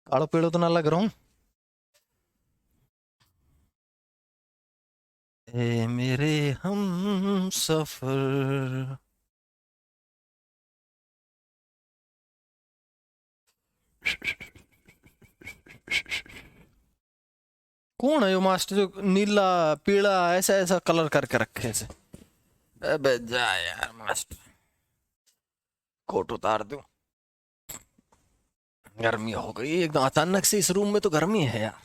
काड़ो पेड़ो तो ना लग रहा हूँ। ए मेरे हम सफर। कौन है यो मास्टर जो नीला पीला ऐसा ऐसा कलर करके रखे से? अबे जा यार मास्टर, कोट उतार दूं। गर्मी हो गई एकदम अचानक से, इस रूम में तो गर्मी है यार।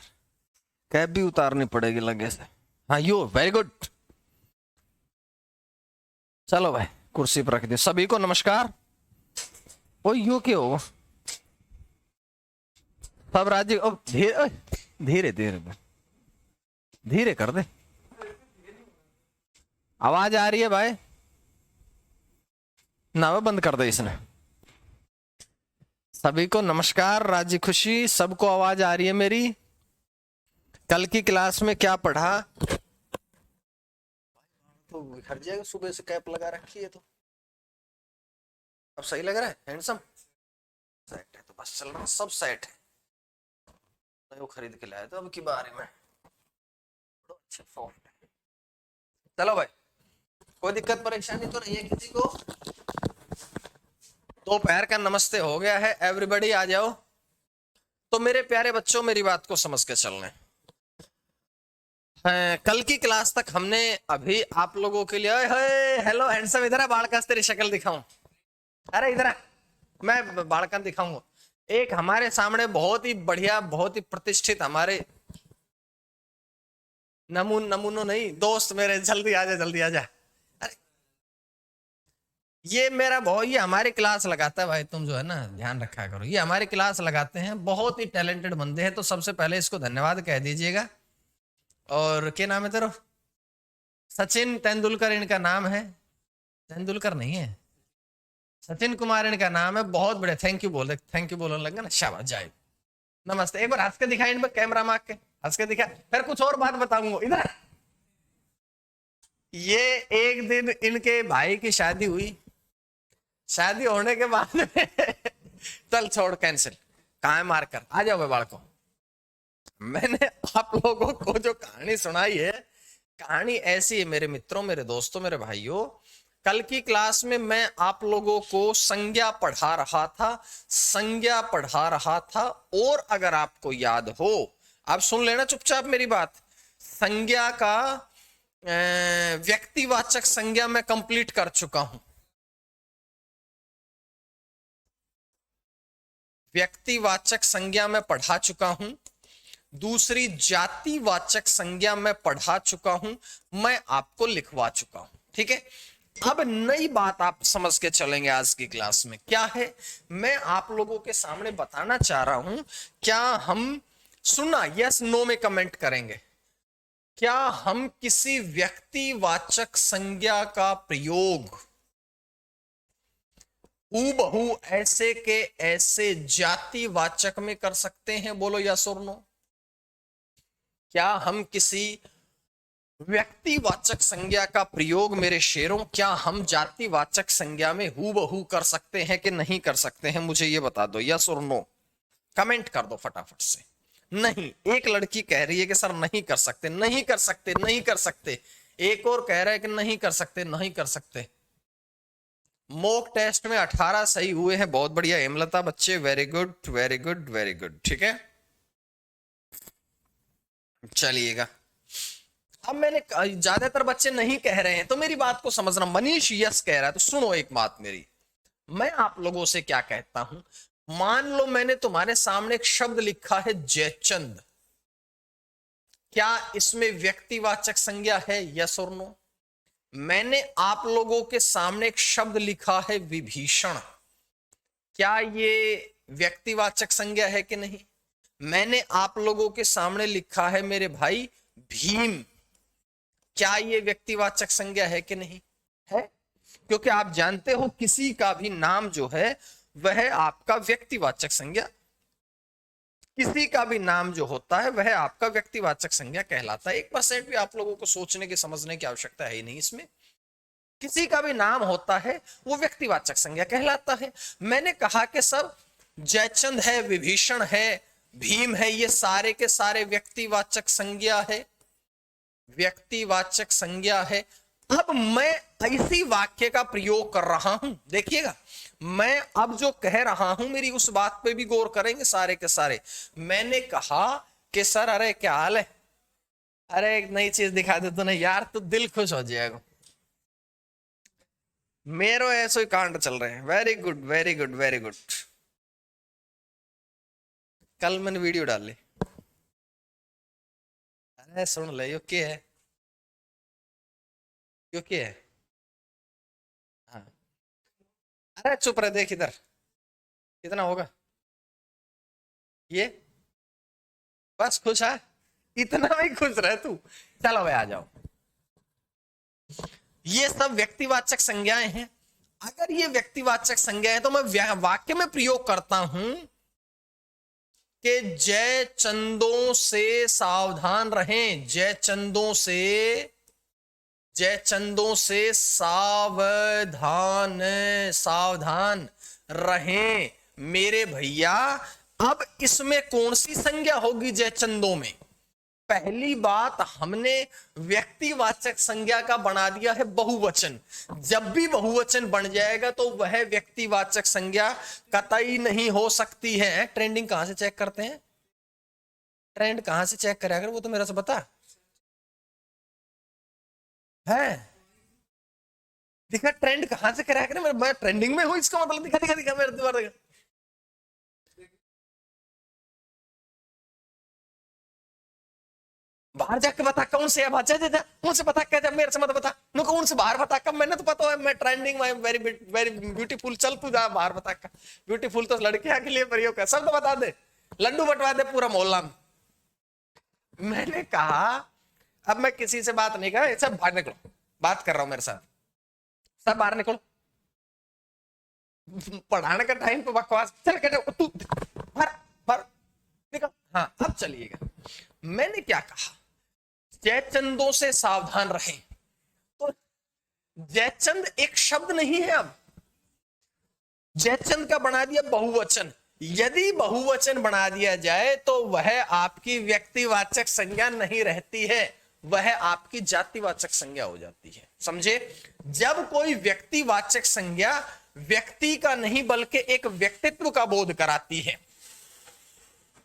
कैप भी उतारनी पड़ेगी लगे से। हाँ यो वेरी गुड। चलो भाई कुर्सी पर रख दे। सभी को नमस्कार। ओ यो क्यों हो सब राजीव? अब धीरे धीरे धीरे धीरे कर दे। आवाज आ रही है भाई? ना वो बंद कर दे इसने। सभी को नमस्कार, राजी खुशी, सबको आवाज आ रही है मेरी? कल की क्लास में क्या पढ़ा? तो बिखर जाएगा, सुबह से कैप लगा रखी है तो। अब सही लग रहा है? हैंडसम सेट है तो बस चल रहा है, सब सेट है। मैं वो खरीद के लाया था अब की बारी में। अच्छा सॉफ्ट है। चलो भाई, कोई दिक्कत परेशानी तो नहीं है किसी को? दोपहर का नमस्ते हो गया है, एवरीबॉडी आ जाओ। तो मेरे प्यारे बच्चों, मेरी बात को समझ के चलने। कल की क्लास तक हमने अभी आप लोगों के लिए, हेलो हैंडसम, इधर है बालकास, तेरी शक्ल दिखाऊं। अरे इधर है, मैं बालकान दिखाऊंगा। एक हमारे सामने बहुत ही बढ़िया, बहुत ही प्रतिष्ठित हमारे नमूनों नहीं, दोस्त मेरे, जल्दी आजा जल्दी आजा। अरे ये मेरा बहुत, ये हमारी क्लास लगाता है भाई, तुम जो है ना ध्यान रखा करो, ये हमारी क्लास लगाते हैं, बहुत ही टैलेंटेड बंदे हैं। तो सबसे पहले इसको धन्यवाद कह दीजिएगा। और क्या नाम है तेरा? सचिन तेंदुलकर इनका नाम है। तेंदुलकर नहीं है, सचिन कुमार इनका नाम है। बहुत बड़े, थैंक यू बोल, थैंक यू बोलने लगा ना, शाबाश जाए। नमस्ते, एक बार हंस के दिखा इन पर, कैमरा मार के हंस के दिखा। फिर कुछ और बात बताऊंगा इधर। ये एक दिन इनके भाई की शादी हुई, शादी होने के बाद में चल छोड़, कैंसिल। कहाँ है मारकर? आ जाओ बालकों। मैंने आप लोगों को जो कहानी सुनाई है, कहानी ऐसी है मेरे मित्रों, मेरे दोस्तों, मेरे भाइयों। कल की क्लास में मैं आप लोगों को संज्ञा पढ़ा रहा था, संज्ञा पढ़ा रहा था। और अगर आपको याद हो, आप सुन लेना चुपचाप मेरी बात। संज्ञा का व्यक्तिवाचक संज्ञा मैं कंप्लीट कर चुका हूं। व्यक्तिवाचक संज्ञा में पढ़ा चुका हूं। दूसरी जातिवाचक संज्ञा में पढ़ा चुका हूं, मैं आपको लिखवा चुका हूं। ठीक है, अब नई बात आप समझ के चलेंगे आज की क्लास में। क्या है, मैं आप लोगों के सामने बताना चाह रहा हूं। क्या हम, सुनना यस नो में कमेंट करेंगे, क्या हम किसी व्यक्तिवाचक संज्ञा का प्रयोग हूबहू ऐसे के ऐसे जातिवाचक में कर सकते हैं? बोलो यस और नो। क्या हम किसी व्यक्तिवाचक संज्ञा का प्रयोग, मेरे शेरों, क्या हम जातिवाचक संज्ञा में हूबहू कर सकते हैं कि नहीं कर सकते हैं? मुझे ये बता दो, यस और नो कमेंट कर दो फटाफट से। नहीं, एक लड़की कह रही है कि सर नहीं कर सकते, नहीं कर सकते, नहीं कर सकते। एक और कह रहा है कि नहीं कर सकते, नहीं कर सकते। मॉक टेस्ट में 18 सही हुए हैं, बहुत बढ़िया हेमलता बच्चे, very good very good very good. ठीक है, चलिएगा। अब मैंने, ज्यादातर बच्चे नहीं कह रहे हैं तो मेरी बात को समझना। मनीष यस कह रहा है तो सुनो एक बात मेरी। मैं आप लोगों से क्या कहता हूं, मान लो मैंने तुम्हारे सामने एक शब्द लिखा है जयचंद, क्या इसमें व्यक्तिवाचक संज्ञा है? यस और नो। मैंने आप लोगों के सामने एक शब्द लिखा है विभीषण, क्या ये व्यक्तिवाचक संज्ञा है कि नहीं? मैंने आप लोगों के सामने लिखा है मेरे भाई भीम, क्या ये व्यक्तिवाचक संज्ञा है कि नहीं है? क्योंकि आप जानते हो किसी का भी नाम जो है वह आपका व्यक्तिवाचक संज्ञा, किसी का भी नाम जो होता है वह आपका व्यक्तिवाचक संज्ञा कहलाता है। 1% भी आप लोगों को सोचने की समझने की आवश्यकता है ही नहीं इसमें। किसी का भी नाम होता है वो व्यक्तिवाचक संज्ञा कहलाता है। मैंने कहा कि सब जयचंद है, विभीषण है, भीम है, ये सारे के सारे व्यक्तिवाचक संज्ञा है, व्यक्तिवाचक संज्ञा है। अब मैं ऐसी वाक्य का प्रयोग कर रहा हूं, देखिएगा मैं अब जो कह रहा हूं मेरी उस बात पे भी गौर करेंगे सारे के सारे। मैंने कहा कि सर अरे क्या हाल है, अरे एक नई चीज दिखा दे तूने यार, तो दिल खुश हो जाएगा। मेरो ऐसे ही कांड चल रहे हैं। Very good very good very good. कल मैंने वीडियो डाली, अरे सुन ले, यो क्या है, यो क्या है। हाँ, अरे चुप रहे, देख इधर कितना होगा ये, बस खुश है, इतना भी खुश रहे तू। चलो भाई आ जाओ। ये सब व्यक्तिवाचक संज्ञाएं हैं। अगर ये व्यक्तिवाचक संज्ञा है तो मैं वाक्य में प्रयोग करता हूं कि जय चंदों से सावधान रहें, जय चंदों से, जय चंदों से सावधान, सावधान रहें मेरे भैया। अब इसमें कौन सी संज्ञा होगी जय चंदों में? पहली बात, हमने व्यक्तिवाचक संज्ञा का बना दिया है बहुवचन। जब भी बहुवचन बन जाएगा तो वह व्यक्तिवाचक संज्ञा कतई नहीं हो सकती है। ट्रेंडिंग कहां से चेक करते हैं, ट्रेंड कहां से चेक करें, अगर वो तो मेरा से बता है। दिखा ट्रेंड कहां से करा करे, मैं ट्रेंडिंग में हूं, इसका मतलब दिखा दिखा दिखा मेरे द्वारा दिखा। बाहर जाके बता कौन से है, जा जा जा कौन से बता, क्या मेरे से मत बता, नो कौन से बाहर बता कब, मैंने तो पता है मैं ट्रेंडिंग में वेरी वेरी ब्यूटीफुल, चल तू जा बाहर बता का। ब्यूटीफुल तो लड़कियां के लिए प्रयोग है, सब तो बता दे, लड्डू बंटवा दे पूरा मोहल्ला में। मैंने कहा अब मैं किसी से बात नहीं कर रहा, सब बाहर निकलो, बात कर रहा हूं मेरे साथ, सब बाहर निकलो। पढ़ाने का टाइम तो बकवास, चल कहते तू बाहर बाहर निकल। हाँ अब चलिएगा, मैंने क्या कहा, जयचंदों से सावधान रहें। तो जयचंद एक शब्द नहीं है, अब जयचंद का बना दिया बहुवचन। यदि बहुवचन बना दिया जाए तो वह आपकी व्यक्तिवाचक संज्ञा नहीं रहती है, वह आपकी जातिवाचक संज्ञा हो जाती है। समझे? जब कोई व्यक्तिवाचक संज्ञा व्यक्ति का नहीं बल्कि एक व्यक्तित्व का बोध कराती है,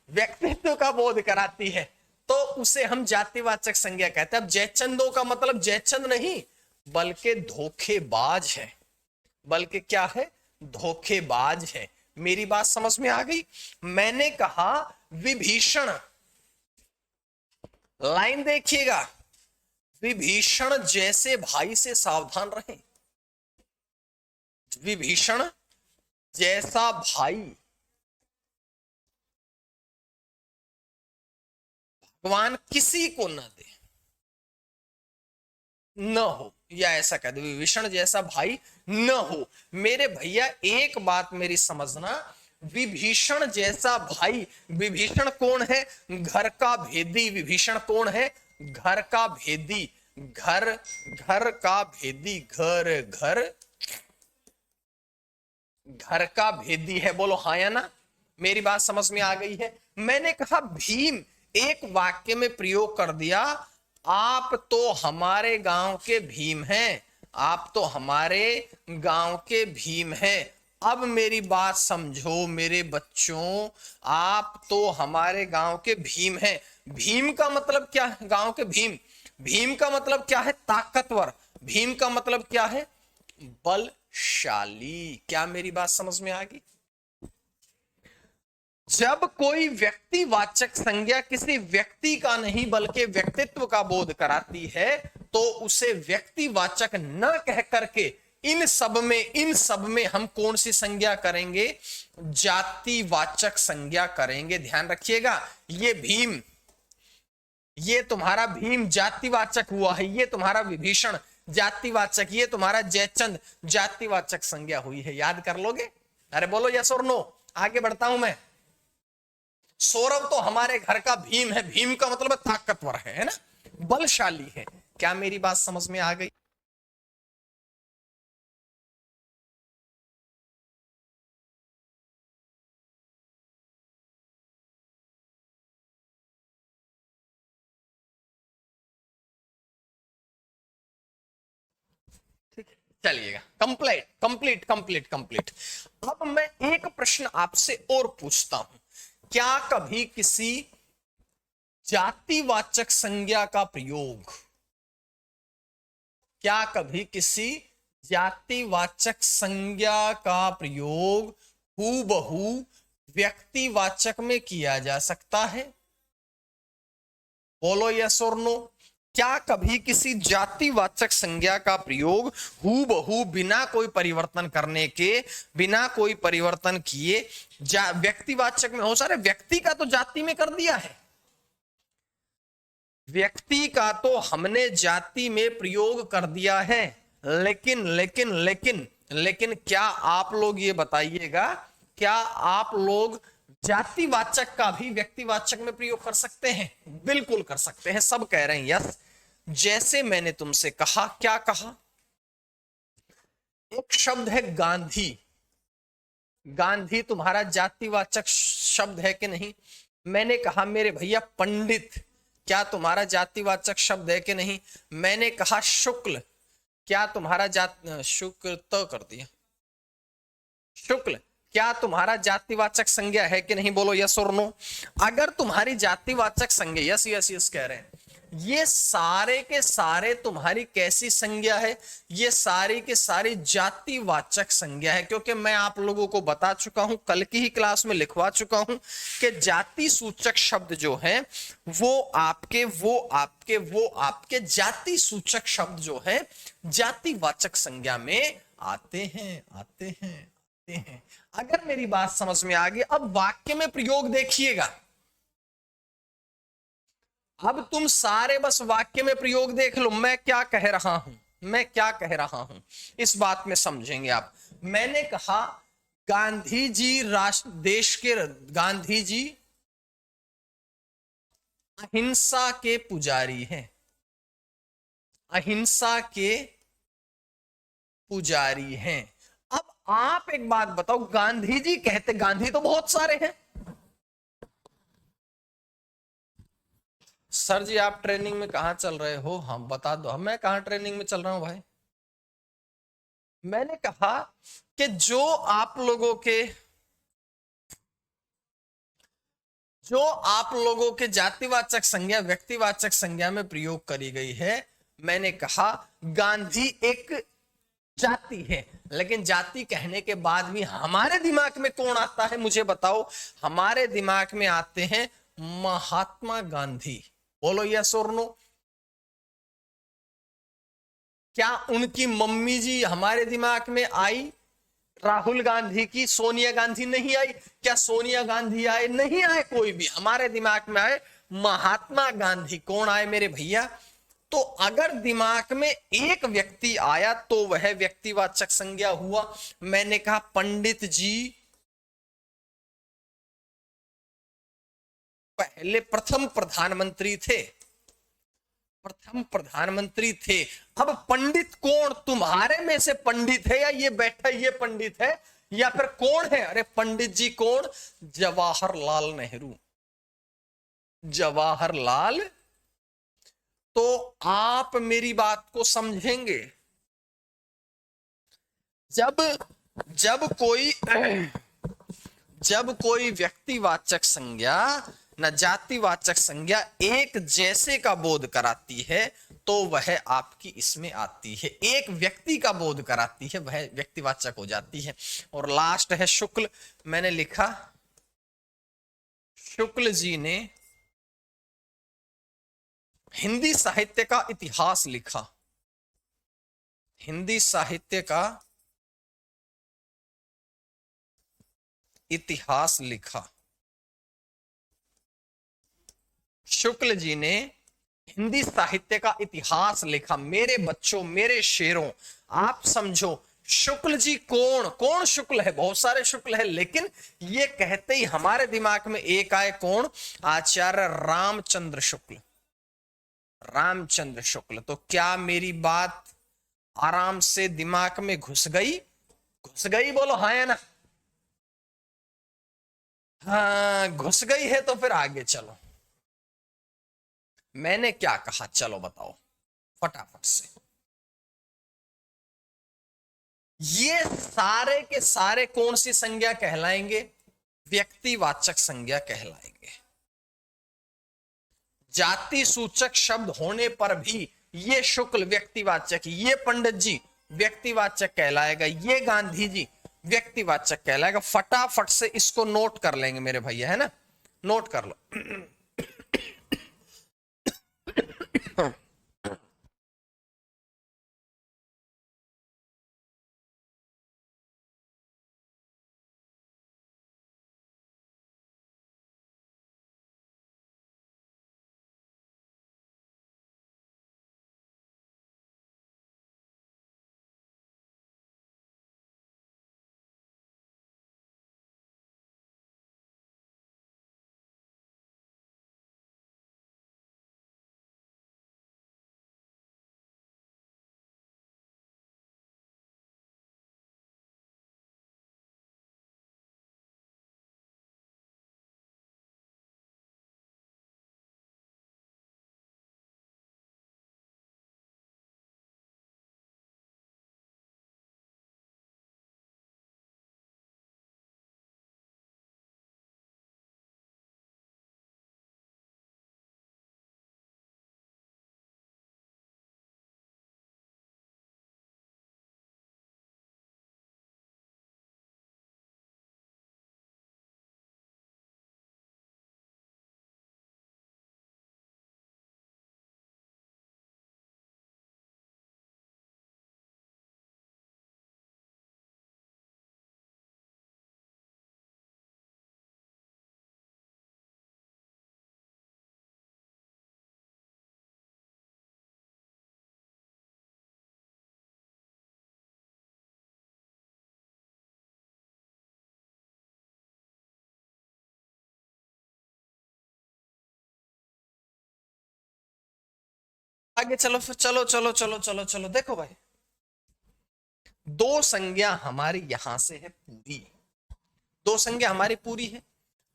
व्यक्तित्व का बोध कराती है, तो उसे हम जातिवाचक संज्ञा कहते हैं। अब जयचंदों का मतलब जयचंद नहीं बल्कि धोखेबाज है, बल्कि क्या है, धोखेबाज है। मेरी बात समझ में आ गई? मैंने कहा विभीषण, लाइन देखिएगा, विभीषण जैसे भाई से सावधान रहें। विभीषण जैसा भाई भगवान किसी को न दे, न हो, या ऐसा कह दो विभीषण जैसा भाई न हो। मेरे भैया एक बात मेरी समझना, विभीषण जैसा भाई, विभीषण कौन है? घर का भेदी। विभीषण कौन है? घर का भेदी। घर, घर का भेदी, घर घर घर का भेदी है। बोलो हाँ या ना? मेरी बात समझ में आ गई है? मैंने कहा भीम, एक वाक्य में प्रयोग कर दिया, आप तो हमारे गांव के भीम हैं, आप तो हमारे गांव के भीम हैं। अब मेरी बात समझो मेरे बच्चों, आप तो हमारे गांव के भीम हैं। भीम का मतलब क्या है? गांव के भीम, भीम का मतलब क्या है? ताकतवर। भीम का मतलब क्या है? बलशाली। क्या मेरी बात समझ में आ गई? जब कोई व्यक्तिवाचक संज्ञा किसी व्यक्ति का नहीं बल्कि व्यक्तित्व का बोध कराती है तो उसे व्यक्तिवाचक न कह करके इन सब में हम कौन सी संज्ञा करेंगे? जातिवाचक संज्ञा करेंगे। ध्यान रखिएगा, ये भीम, ये तुम्हारा भीम जातिवाचक हुआ है, ये तुम्हारा विभीषण जातिवाचक, ये तुम्हारा जयचंद जातिवाचक संज्ञा हुई है। याद कर लोगे? अरे बोलो यस और नो। आगे बढ़ता हूं मैं। सौरभ तो हमारे घर का भीम है, भीम का मतलब ताकतवर है ना, बलशाली है। क्या मेरी बात समझ में आ गई? चलिएगा, कंप्लीट कंप्लीट कंप्लीट कंप्लीट। अब मैं एक प्रश्न आपसे और पूछता हूं, क्या कभी किसी जातिवाचक संज्ञा का प्रयोग, क्या कभी किसी जातिवाचक संज्ञा का प्रयोग हूबहू व्यक्तिवाचक में किया जा सकता है? बोलो यस और नो। क्या कभी किसी जातिवाचक संज्ञा का प्रयोग हूबहू बिना कोई परिवर्तन करने के, बिना कोई परिवर्तन किए व्यक्तिवाचक में हो? सारे व्यक्ति का तो जाति में कर दिया है, व्यक्ति का तो हमने जाति में प्रयोग कर दिया है, लेकिन लेकिन लेकिन लेकिन क्या आप लोग ये बताइएगा, क्या आप लोग जातिवाचक का भी व्यक्तिवाचक में प्रयोग कर सकते हैं? बिल्कुल कर सकते हैं, सब कह रहे हैं यस। जैसे मैंने तुमसे कहा, क्या कहा, एक शब्द है गांधी, गांधी तुम्हारा जातिवाचक शब्द है कि नहीं? मैंने कहा मेरे भैया पंडित, क्या तुम्हारा जातिवाचक शब्द है कि नहीं? मैंने कहा शुक्ल, क्या तुम्हारा शुक्र तो कर दिया, शुक्ल, क्या तुम्हारा जातिवाचक संज्ञा है कि नहीं? बोलो यस और नो। अगर तुम्हारी जातिवाचक संज्ञा, यस यस यस कह रहे हैं, ये सारे के सारे तुम्हारी कैसी संज्ञा है? ये सारी के सारी जातिवाचक संज्ञा है, क्योंकि मैं आप लोगों को बता चुका हूं, कल की ही क्लास में लिखवा चुका हूं कि जाति सूचक शब्द जो है वो आपके जाति सूचक शब्द जो है जातिवाचक संज्ञा में आते हैं। अगर मेरी बात समझ में आ गई, अब वाक्य में प्रयोग देखिएगा। अब तुम सारे बस वाक्य में प्रयोग देख लो, मैं क्या कह रहा हूं, इस बात में समझेंगे आप। मैंने कहा गांधी जी देश के, गांधी जी अहिंसा के पुजारी हैं, अहिंसा के पुजारी हैं। अब आप एक बात बताओ, गांधी जी कहते, गांधी तो बहुत सारे हैं। सर जी आप ट्रेनिंग में कहां चल रहे हो? हम बता दो, मैं कहां ट्रेनिंग में चल रहा हूं भाई? मैंने कहा कि जो आप लोगों के जातिवाचक संज्ञा व्यक्तिवाचक संज्ञा में प्रयोग करी गई है, मैंने कहा गांधी एक जाति है, लेकिन जाति कहने के बाद भी हमारे दिमाग में कौन आता है मुझे बताओ? हमारे दिमाग में आते हैं महात्मा गांधी। बोलो यस और नो। क्या उनकी मम्मी जी हमारे दिमाग में आई? राहुल गांधी की, सोनिया गांधी नहीं आई? क्या सोनिया गांधी आए? नहीं आए, कोई भी। हमारे दिमाग में आए महात्मा गांधी। कौन आए मेरे भैया? तो अगर दिमाग में एक व्यक्ति आया तो वह व्यक्तिवाचक संज्ञा हुआ। मैंने कहा पंडित जी पहले प्रथम प्रधानमंत्री थे, अब पंडित कौन तुम्हारे में से पंडित है, या ये बैठा ये पंडित है, या फिर कौन है? अरे पंडित जी कौन? जवाहरलाल नेहरू, जवाहरलाल। तो आप मेरी बात को समझेंगे, जब कोई व्यक्तिवाचक संज्ञा न जातिवाचक संज्ञा एक जैसे का बोध कराती है तो वह आपकी इसमें आती है, एक व्यक्ति का बोध कराती है वह व्यक्तिवाचक हो जाती है। और लास्ट है शुक्ल। मैंने लिखा शुक्ल जी ने हिंदी साहित्य का इतिहास लिखा, हिंदी साहित्य का इतिहास लिखा। शुक्ल जी ने हिंदी साहित्य का इतिहास लिखा। मेरे बच्चों, मेरे शेरों, आप समझो शुक्ल जी कौन? कौन शुक्ल है? बहुत सारे शुक्ल है, लेकिन ये कहते ही हमारे दिमाग में एक आए, कौन? आचार्य रामचंद्र शुक्ल, रामचंद्र शुक्ल। तो क्या मेरी बात आराम से दिमाग में घुस गई? घुस गई? बोलो हाँ या ना। हाँ घुस गई है, तो फिर आगे चलो। मैंने क्या कहा चलो बताओ फटाफट से। ये सारे के सारे कौन सी संज्ञा कहलाएंगे? व्यक्तिवाचक संज्ञा कहलाएंगे। जाति सूचक शब्द होने पर भी ये शुक्ल व्यक्तिवाचक, ये पंडित जी व्यक्तिवाचक कहलाएगा, ये गांधी जी व्यक्तिवाचक कहलाएगा। फटाफट से इसको नोट कर लेंगे मेरे भैया, है ना, नोट कर लो। आगे चलो फिर, चलो चलो चलो चलो चलो, देखो भाई, दो संज्ञा हमारी यहां से है पूरी, दो संज्ञा हमारी पूरी है।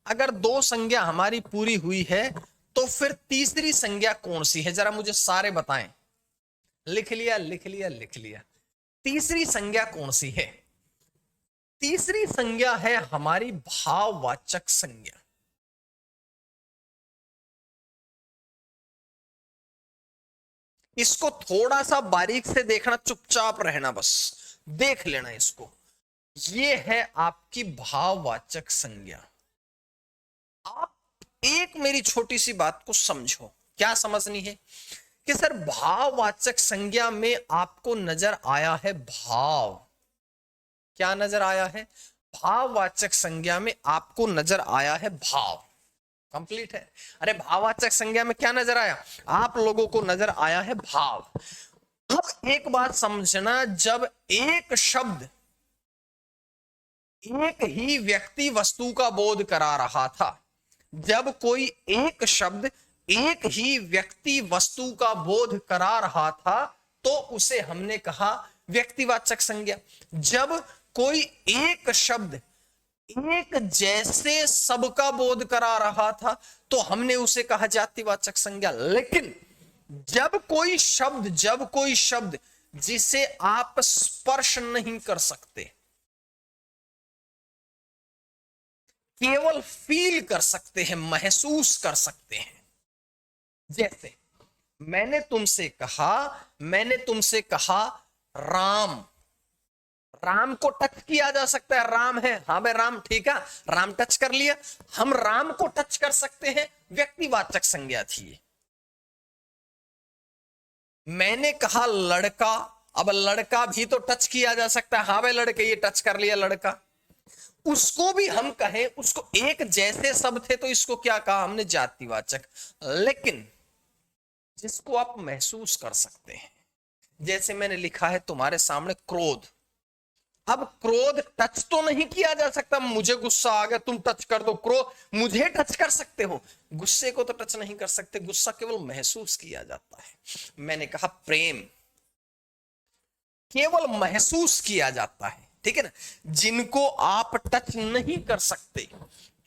अगर दो संज्ञा हमारी पूरी हुई है तो फिर तीसरी संज्ञा कौन सी है, जरा मुझे सारे बताएं। लिख लिया लिख लिया लिख लिया। तीसरी संज्ञा कौन सी है? तीसरी संज्ञा है हमारी भाववाचक संज्ञा। इसको थोड़ा सा बारीक से देखना, चुपचाप रहना, बस देख लेना इसको। ये है आपकी भाववाचक संज्ञा। आप एक मेरी छोटी सी बात को समझो, क्या समझनी है कि सर भाववाचक संज्ञा में आपको नजर आया है भाव। क्या नजर आया है? भाववाचक संज्ञा में आपको नजर आया है भाव। कंप्लीट है। अरे भाववाचक संज्ञा में क्या नजर आया? आप लोगों को नजर आया है भाव। अब एक बात समझना, जब एक शब्द एक ही व्यक्ति वस्तु का बोध करा रहा था, जब कोई एक शब्द एक ही व्यक्ति वस्तु का बोध करा रहा था तो उसे हमने कहा व्यक्तिवाचक संज्ञा। जब कोई एक शब्द एक जैसे सबका बोध करा रहा था तो हमने उसे कहा जातिवाचक संज्ञा। लेकिन जब कोई शब्द जिसे आप स्पर्श नहीं कर सकते, केवल फील कर सकते हैं, महसूस कर सकते हैं, जैसे मैंने तुमसे कहा राम। राम को टच किया जा सकता है, राम है, हाँ भाई राम, ठीक है, राम टच कर लिया, हम राम को टच कर सकते हैं, व्यक्तिवाचक संज्ञा थी। मैंने कहा लड़का, अब लड़का भी तो टच किया जा सकता है, हाँ भाई लड़के, ये टच कर लिया लड़का। उसको भी हम कहें, उसको एक जैसे शब्द थे तो इसको क्या कहा हमने? जातिवाचक। लेकिन जिसको आप महसूस कर सकते हैं, जैसे मैंने लिखा है तुम्हारे सामने क्रोध। अब क्रोध टच तो नहीं किया जा सकता, मुझे गुस्सा आ गया तुम टच कर दो, क्रोध मुझे टच कर सकते हो, गुस्से को तो टच नहीं कर सकते, गुस्सा केवल महसूस किया जाता है। मैंने कहा प्रेम, केवल महसूस किया जाता है, ठीक है ना, जिनको आप टच नहीं कर सकते,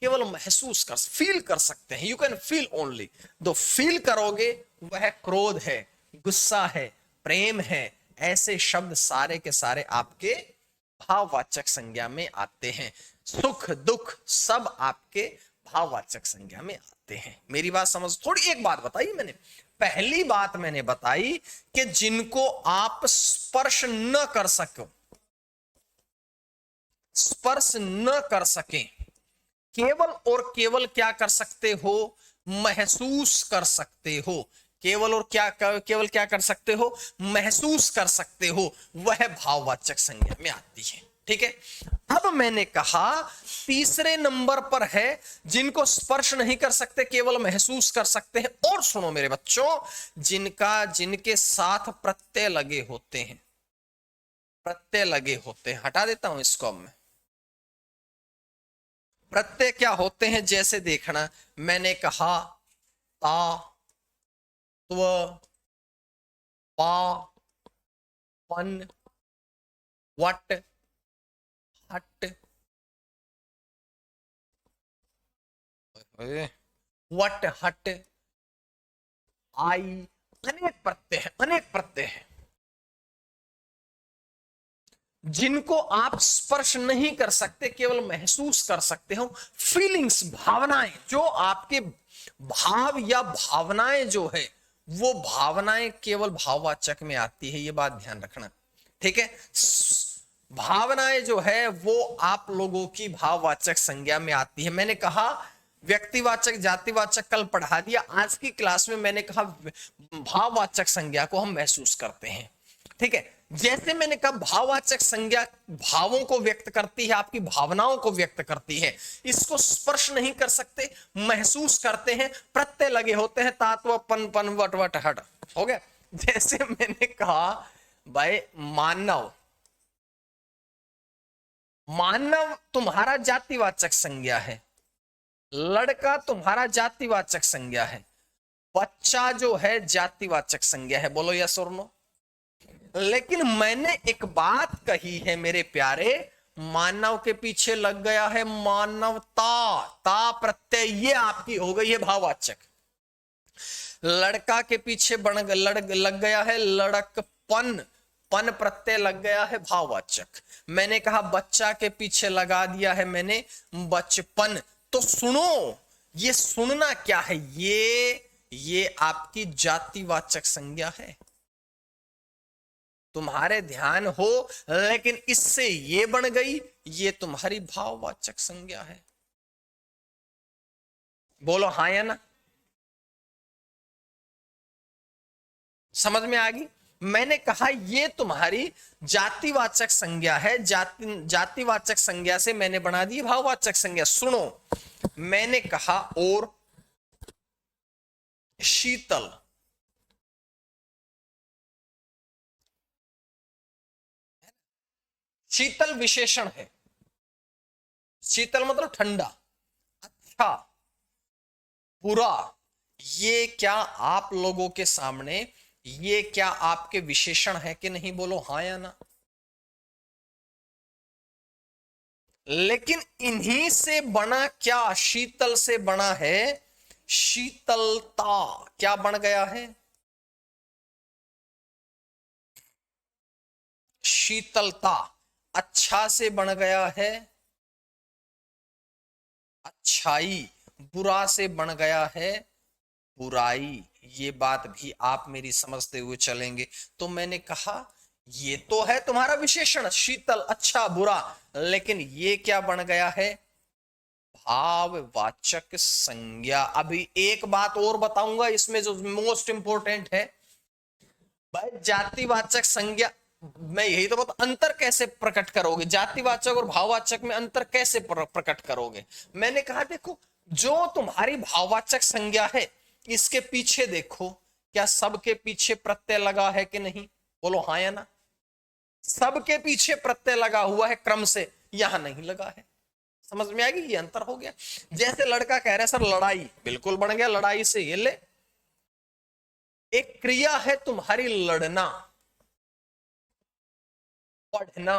केवल महसूस कर, फील कर सकते हैं, यू कैन फील ओनली। तो फील करोगे वह क्रोध है, गुस्सा है, प्रेम है, ऐसे शब्द सारे के सारे आपके भाववाचक संज्ञा में आते हैं। सुख दुख सब आपके भाववाचक संज्ञा में आते हैं। मेरी बात समझ। थोड़ी एक बात बताई मैंने, पहली बात मैंने बताई कि जिनको आप स्पर्श न कर सको, स्पर्श न कर सके, केवल और केवल क्या कर सकते हो, महसूस कर सकते हो। केवल और क्या, केवल क्या कर सकते हो, महसूस कर सकते हो, वह भाववाचक संज्ञा में आती है। ठीक है। अब मैंने कहा तीसरे नंबर पर है जिनको स्पर्श नहीं कर सकते, केवल महसूस कर सकते हैं। और सुनो मेरे बच्चों, जिनके साथ प्रत्यय लगे होते हैं, प्रत्यय लगे होते हैं। हटा देता हूं इसको अब मैं। प्रत्यय क्या होते हैं जैसे देखना, मैंने कहा ता, त्व, पा, पन, वट, हट, वट हट, आई, अनेक प्रत्यय है, अनेक प्रत्यय है जिनको आप स्पर्श नहीं कर सकते, केवल महसूस कर सकते हो। फीलिंग्स, भावनाएं, जो आपके भाव या भावनाएं जो है, वो भावनाएं केवल भाववाचक में आती है, ये बात ध्यान रखना। ठीक है। भावनाएं जो है वो आप लोगों की भाववाचक संज्ञा में आती है। मैंने कहा व्यक्तिवाचक, जातिवाचक कल पढ़ा दिया। आज की क्लास में मैंने कहा भाववाचक संज्ञा को हम महसूस करते हैं। ठीक है। जैसे मैंने कहा भाववाचक संज्ञा भावों को व्यक्त करती है, आपकी भावनाओं को व्यक्त करती है। इसको स्पर्श नहीं कर सकते, महसूस करते हैं। प्रत्यय लगे होते हैं, तात्व, पन, पन, वट, वट, हट। हो गया। जैसे मैंने कहा भाई मानव, मानव तुम्हारा जातिवाचक संज्ञा है, लड़का तुम्हारा जातिवाचक संज्ञा है, बच्चा जो है जातिवाचक संज्ञा है। बोलो यस और नो। लेकिन मैंने एक बात कही है मेरे प्यारे, मानव के पीछे लग गया है मानवता, ता प्रत्यय, ये आपकी हो गई है भाववाचक। लड़का के पीछे लग गया है लड़कपन, पन प्रत्यय लग गया है भाववाचक। मैंने कहा बच्चा के पीछे लगा दिया है मैंने बचपन। तो सुनो, ये सुनना क्या है, ये आपकी जातिवाचक संज्ञा है। तुम्हारे ध्यान हो, लेकिन इससे ये बन गई, ये तुम्हारी भाववाचक संज्ञा है। बोलो हाँ या ना। समझ में आ गई। मैंने कहा ये तुम्हारी जातिवाचक संज्ञा है, जातिवाचक संज्ञा से मैंने बना दी भाववाचक संज्ञा। सुनो, मैंने कहा और शीतल, शीतल विशेषण है। शीतल मतलब ठंडा, अच्छा, बुरा। ये क्या आप लोगों के सामने, ये क्या आपके विशेषण है कि नहीं? बोलो हाँ या ना। लेकिन इन्हीं से बना क्या, शीतल से बना है शीतलता। क्या बन गया है? शीतलता। अच्छा से बन गया है अच्छाई, बुरा से बन गया है बुराई। ये बात भी आप मेरी समझते हुए चलेंगे। तो मैंने कहा ये तो है तुम्हारा विशेषण शीतल, अच्छा, बुरा, लेकिन ये क्या बन गया है? भाववाचक संज्ञा। अभी एक बात और बताऊंगा इसमें जो मोस्ट इंपोर्टेंट है, भाई जातिवाचक संज्ञा मैं यही तो बता, अंतर कैसे प्रकट करोगे? जातिवाचक और भाववाचक में अंतर कैसे प्रकट करोगे? मैंने कहा देखो, जो तुम्हारी भाववाचक संज्ञा है इसके पीछे देखो, क्या सबके पीछे प्रत्यय लगा है कि नहीं? बोलो हाँ या ना। सबके पीछे प्रत्यय लगा हुआ है क्रम से, यहां नहीं लगा है। समझ में आ गई? ये अंतर हो गया। जैसे लड़का कह रहा है सर लड़ाई, बिल्कुल बन गया लड़ाई से। ये ले, एक क्रिया है तुम्हारी लड़ना, पढ़ना,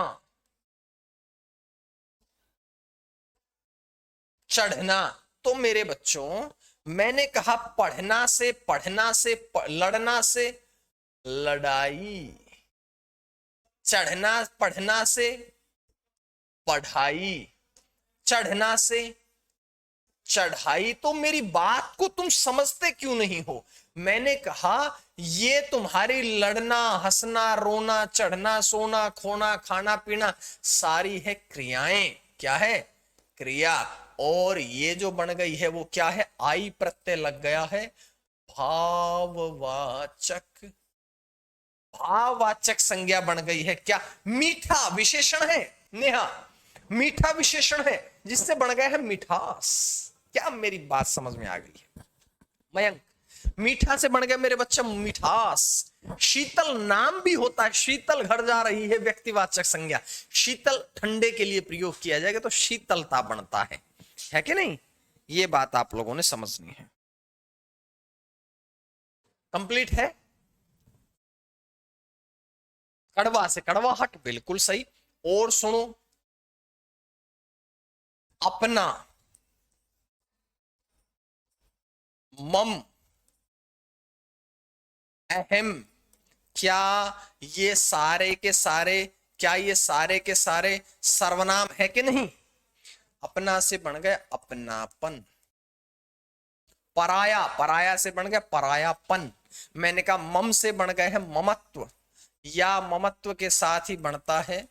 चढ़ना। तो मेरे बच्चों, मैंने कहा पढ़ना से लड़ना से लड़ाई, चढ़ना पढ़ना से पढ़ाई, चढ़ना से चढ़ाई। तो मेरी बात को तुम समझते क्यों नहीं हो? मैंने कहा ये तुम्हारी लड़ना, हंसना, रोना, चढ़ना, सोना, खोना, खाना पीना सारी है क्रियाएं। क्या है? क्रिया। और ये जो बन गई है वो क्या है? आई प्रत्यय लग गया है, भाववाचक। भाववाचक संज्ञा बन गई है। क्या? मीठा विशेषण है नेहा, मीठा विशेषण है जिससे बन गया है मिठास। क्या मेरी बात समझ में आ गई है मयंक? मीठा से बन गया मेरे बच्चे मिठास। शीतल नाम भी होता है, शीतल घर जा रही है, व्यक्तिवाचक संज्ञा। शीतल ठंडे के लिए प्रयोग किया जाएगा तो शीतलता बनता है कि नहीं? ये बात आप लोगों ने समझनी है। कंप्लीट है? कड़वा से कड़वाहट, बिल्कुल सही। और सुनो, अपना, मम, अहम। क्या ये सारे के सारे, क्या ये सारे के सारे सर्वनाम है कि नहीं? अपना से बन गया अपनापन। पराया, पराया से बन गया परायापन। मैंने कहा मम से बन गए है ममत्व, या ममत्व के साथ ही बनता है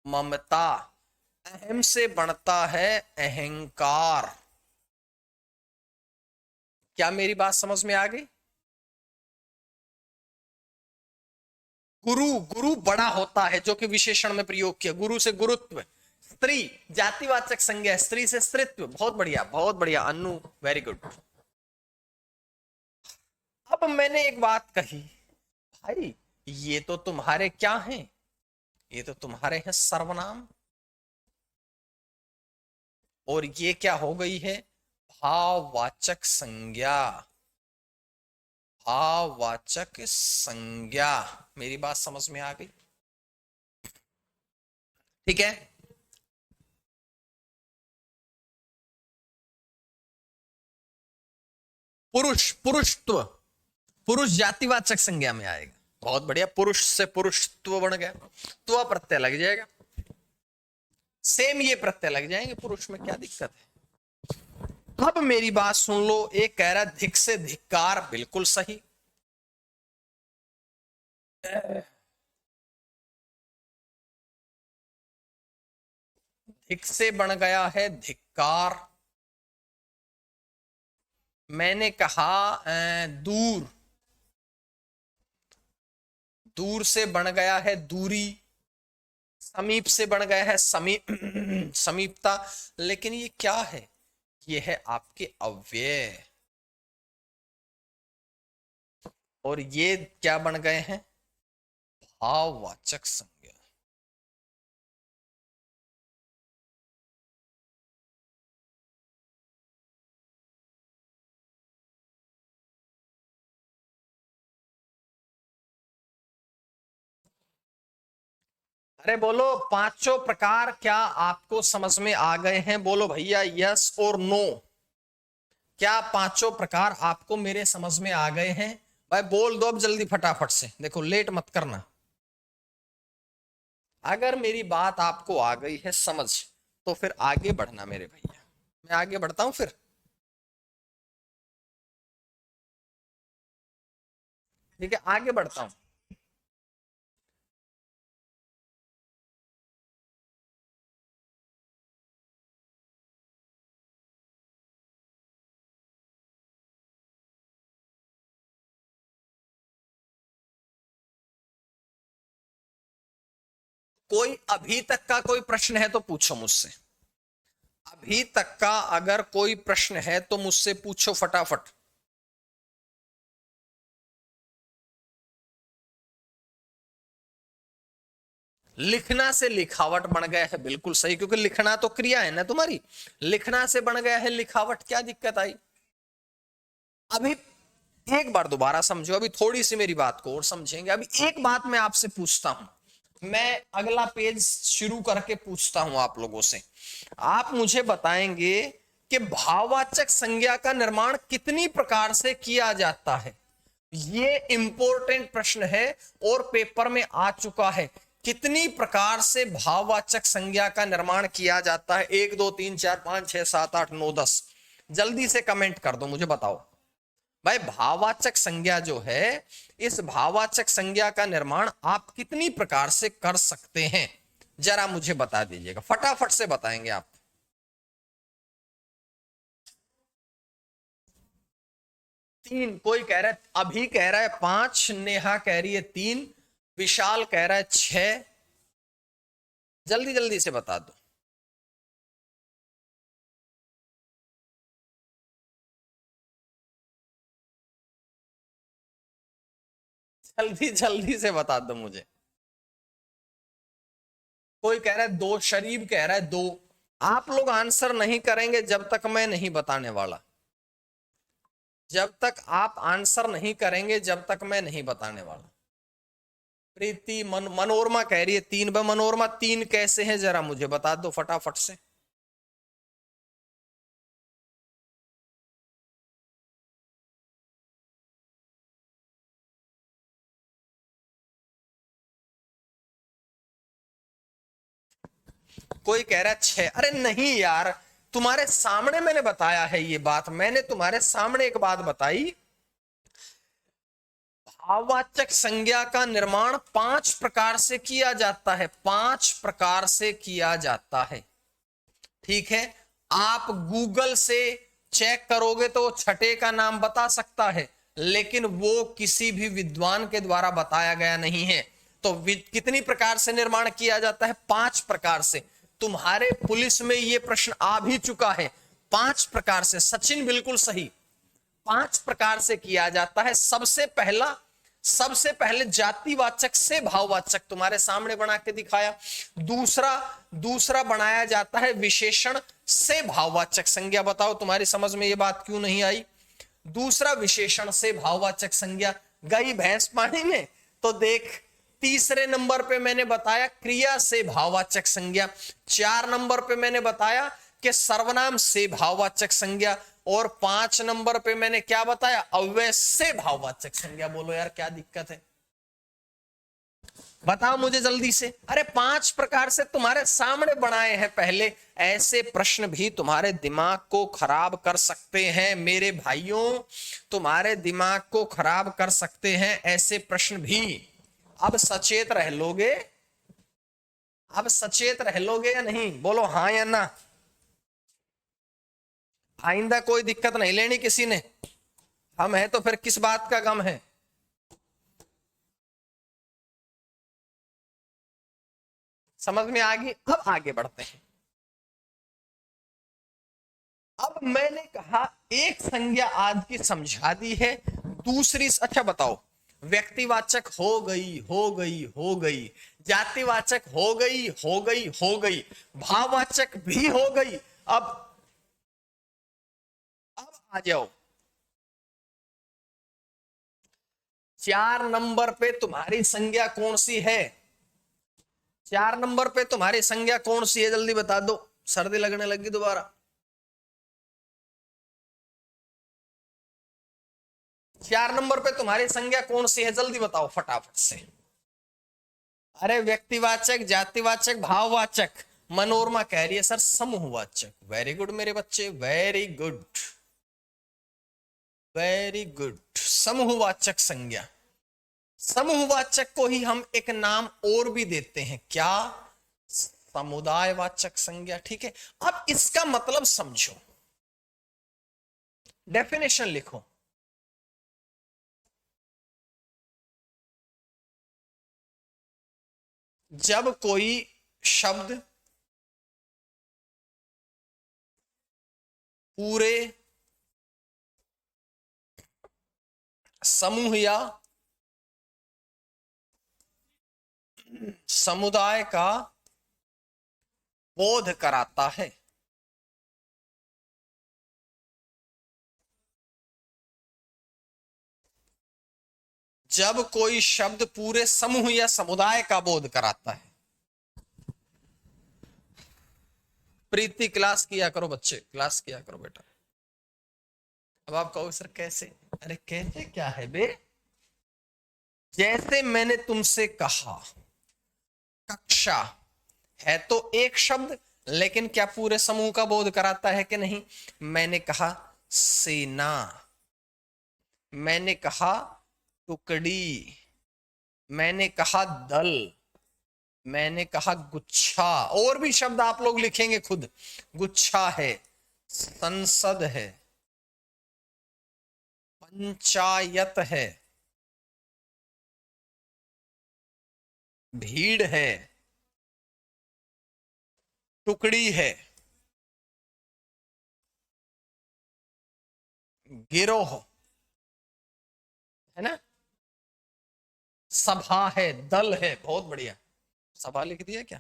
ममता। अहम से बनता है अहंकार। क्या मेरी बात समझ में आ गई? गुरु, गुरु बड़ा होता है जो कि विशेषण में प्रयोग किया। गुरु से गुरुत्व। स्त्री जातिवाचक संज्ञा, स्त्री से स्त्रीत्व। बहुत बढ़िया, बहुत बढ़िया अन्नू, वेरी गुड। अब मैंने एक बात कही, भाई ये तो तुम्हारे क्या हैं? ये तो तुम्हारे हैं सर्वनाम। और ये क्या हो गई है? भाववाचक संज्ञा। भाववाचक संज्ञा। मेरी बात समझ में आ गई? ठीक है। पुरुष, पुरुषत्व, पुरुष जातिवाचक संज्ञा में आएगा। बहुत बढ़िया। पुरुष से पुरुषत्व बन गया, त्व प्रत्यय लग जाएगा। सेम ये प्रत्यय लग जाएंगे पुरुष में, क्या दिक्कत है? अब मेरी बात सुन लो। एक कह रहा धिक से धिक्कार, बिल्कुल सही। धिक से बन गया है धिक्कार। मैंने कहा दूर, दूर से बन गया है दूरी। समीप से बन गया है समीप, समीपता। लेकिन ये क्या है? ये है आपके अव्यय। और ये क्या बन गए हैं? भाववाचक संज्ञा। अरे बोलो, पांचों प्रकार क्या आपको समझ में आ गए हैं? बोलो भैया यस और नो। क्या पांचों प्रकार आपको मेरे समझ में आ गए हैं? भाई बोल दो अब जल्दी फटाफट से, देखो लेट मत करना। अगर मेरी बात आपको आ गई है समझ, तो फिर आगे बढ़ना मेरे भैया। मैं आगे बढ़ता हूं फिर। ठीक है, आगे बढ़ता हूं। कोई अभी तक का कोई प्रश्न है तो पूछो मुझसे। अभी तक का अगर कोई प्रश्न है तो मुझसे पूछो फटाफट। लिखना से लिखावट बन गया है, बिल्कुल सही, क्योंकि लिखना तो क्रिया है ना तुम्हारी। लिखना से बन गया है लिखावट, क्या दिक्कत आई? अभी एक बार दोबारा समझो, अभी थोड़ी सी मेरी बात को और समझेंगे। अभी एक बात मैं आपसे पूछता हूं, मैं अगला पेज शुरू करके पूछता हूं आप लोगों से। आप मुझे बताएंगे कि भाववाचक संज्ञा का निर्माण कितनी प्रकार से किया जाता है। ये इंपॉर्टेंट प्रश्न है और पेपर में आ चुका है। कितनी प्रकार से भाववाचक संज्ञा का निर्माण किया जाता है? 1 2 3 4 5 6 7 8 9 10। जल्दी से कमेंट कर दो, मुझे बताओ भाई। भाववाचक संज्ञा जो है, इस भाववाचक संज्ञा का निर्माण आप कितनी प्रकार से कर सकते हैं, जरा मुझे बता दीजिएगा, फटाफट से बताएंगे आप। 3, कोई कह रहा है, अभी कह रहा है 5, नेहा कह रही है 3, विशाल कह रहा है 6। जल्दी जल्दी से बता दो। जल्दी जल्दी से बता दो मुझे। कोई कह रहा है 2, शरीफ कह रहा है 2। आप लोग आंसर नहीं करेंगे जब तक मैं नहीं बताने वाला। जब तक आप आंसर नहीं करेंगे, जब तक मैं नहीं बताने वाला। प्रीति, मनोरमा कह रही है 3। मनोरमा 3 कैसे है, जरा मुझे बता दो फटाफट से। कोई कह रहा है 6। अरे नहीं यार, तुम्हारे सामने मैंने बताया है ये बात। मैंने तुम्हारे सामने एक बात बताई, भाववाचक संज्ञा का निर्माण 5 प्रकार से किया जाता है। 5 प्रकार से किया जाता है, ठीक है। आप गूगल से चेक करोगे तो छठे का नाम बता सकता है, लेकिन वो किसी भी विद्वान के द्वारा बताया गया नहीं है। तो कितनी प्रकार से निर्माण किया जाता है? 5 प्रकार से। तुम्हारे पुलिस में ये प्रश्न आ भी चुका है। 5 प्रकार से, सचिन बिल्कुल सही। 5 प्रकार से किया जाता है। सबसे पहले जातिवाचक से भाववाचक तुम्हारे सामने बना के दिखाया। दूसरा बनाया जाता है विशेषण से भाववाचक संज्ञा। बताओ तुम्हारी समझ में ये बात क्यों नहीं आई? दूसरा विशेषण से भाववाचक संज्ञा। गई भैंस पानी में, तो देख। तीसरे नंबर पे मैंने बताया क्रिया से भाववाचक संज्ञा। 4 नंबर पे मैंने बताया कि सर्वनाम से भाववाचक संज्ञा। और 5 नंबर पे मैंने क्या बताया? अव्यय से भाववाचक संज्ञा। बोलो यार क्या दिक्कत है, बताओ मुझे जल्दी से। अरे 5 प्रकार से तुम्हारे सामने बनाए हैं पहले। ऐसे प्रश्न भी तुम्हारे दिमाग को खराब कर सकते हैं मेरे भाइयों, तुम्हारे दिमाग को खराब कर सकते हैं ऐसे प्रश्न भी। अब सचेत रह लोगे? अब सचेत रह लोगे या नहीं? बोलो हाँ या ना। आइंदा कोई दिक्कत नहीं लेनी किसी ने। हम हैं तो फिर किस बात का गम है? समझ में आ गई? अब आगे बढ़ते हैं। अब मैंने कहा एक संज्ञा आज की समझा दी है, दूसरी। अच्छा बताओ, व्यक्तिवाचक हो गई, हो गई, हो गई। जातिवाचक हो गई, हो गई, हो गई। भाववाचक भी हो गई। अब आ जाओ 4 नंबर पे तुम्हारी संज्ञा कौन सी है? 4 नंबर पे तुम्हारी संज्ञा कौन सी है? जल्दी बता दो, सर्दी लगने लगी दोबारा। 4 नंबर पे तुम्हारी संज्ञा कौन सी है? जल्दी बताओ फटाफट से। अरे व्यक्तिवाचक, जातिवाचक, भाववाचक। मनोरमा कह रही है सर समूहवाचक। वेरी गुड मेरे बच्चे, वेरी गुड, वेरी गुड। समूहवाचक संज्ञा। समूहवाचक को ही हम एक नाम और भी देते हैं, क्या? समुदायवाचक संज्ञा। ठीक है, अब इसका मतलब समझो, डेफिनेशन लिखो। जब कोई शब्द पूरे समूह या समुदाय का बोध कराता है, जब कोई शब्द पूरे समूह या समुदाय का बोध कराता है। प्रीति क्लास किया करो बच्चे, क्लास किया करो बेटा। अब आप कहो सर कैसे? अरे कैसे क्या है बे? जैसे मैंने तुमसे कहा कक्षा है तो एक शब्द, लेकिन क्या पूरे समूह का बोध कराता है कि नहीं? मैंने कहा सेना, मैंने कहा टुकड़ी, मैंने कहा दल, मैंने कहा गुच्छा। और भी शब्द आप लोग लिखेंगे खुद। गुच्छा है, संसद है, पंचायत है, भीड़ है, टुकड़ी है, गिरोह है ना, सभा है, दल है। बहुत बढ़िया। सभा लिख दिया क्या?